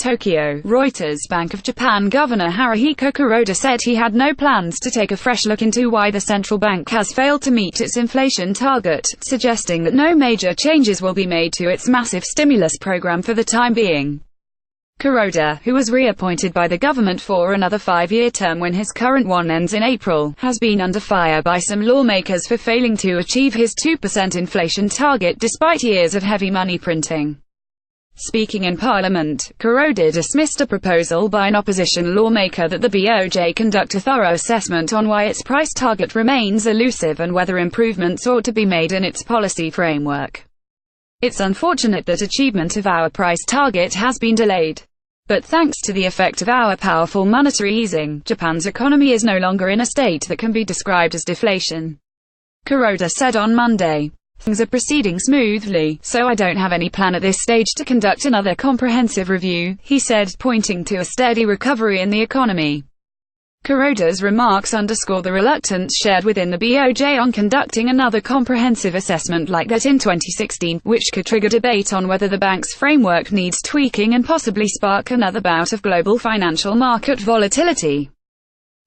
Tokyo. Reuters. Bank of Japan Governor Haruhiko Kuroda said he had no plans to take a fresh look into why the central bank has failed to meet its inflation target, suggesting that no major changes will be made to its massive stimulus program for the time being. Kuroda, who was reappointed by the government for another 5-year term when his current one ends in April, has been under fire by some lawmakers for failing to achieve his 2% inflation target despite years of heavy money printing. Speaking in Parliament, Kuroda dismissed a proposal by an opposition lawmaker that the BOJ conduct a thorough assessment on why its price target remains elusive and whether improvements ought to be made in its policy framework. "It's unfortunate that achievement of our price target has been delayed. But thanks to the effect of our powerful monetary easing, Japan's economy is no longer in a state that can be described as deflation," Kuroda said on Monday. "Things are proceeding smoothly, so I don't have any plan at this stage to conduct another comprehensive review," he said, pointing to a steady recovery in the economy. Kuroda's remarks underscore the reluctance shared within the BOJ on conducting another comprehensive assessment like that in 2016, which could trigger debate on whether the bank's framework needs tweaking and possibly spark another bout of global financial market volatility.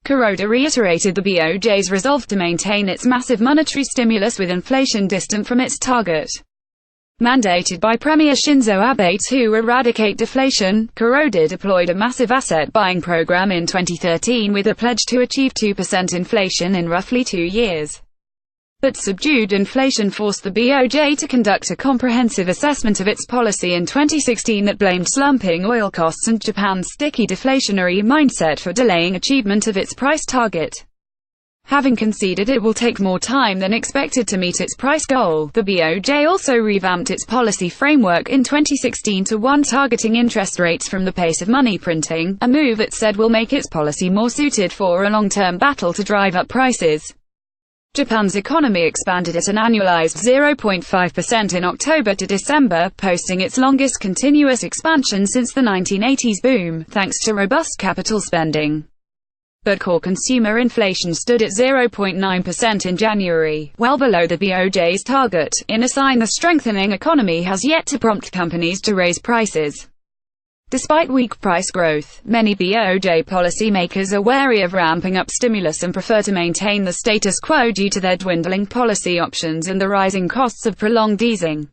Kuroda reiterated the BOJ's resolve to maintain its massive monetary stimulus with inflation distant from its target. Mandated by Premier Shinzo Abe to eradicate deflation, Kuroda deployed a massive asset-buying program in 2013 with a pledge to achieve 2% inflation in roughly 2 years. But subdued inflation forced the BOJ to conduct a comprehensive assessment of its policy in 2016 that blamed slumping oil costs and Japan's sticky deflationary mindset for delaying achievement of its price target. Having conceded it will take more time than expected to meet its price goal, the BOJ also revamped its policy framework in 2016 to one targeting interest rates from the pace of money printing, a move it said will make its policy more suited for a long-term battle to drive up prices. Japan's economy expanded at an annualized 0.5% in October to December, posting its longest continuous expansion since the 1980s boom, thanks to robust capital spending. But core consumer inflation stood at 0.9% in January, well below the BOJ's target, in a sign the strengthening economy has yet to prompt companies to raise prices. Despite weak price growth, many BOJ policymakers are wary of ramping up stimulus and prefer to maintain the status quo due to their dwindling policy options and the rising costs of prolonged easing.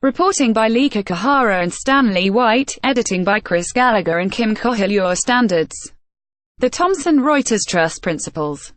Reporting by Lika Kahara and Stanley White, editing by Chris Gallagher and Kim Kohil. Your Standards. The Thomson Reuters Trust Principles.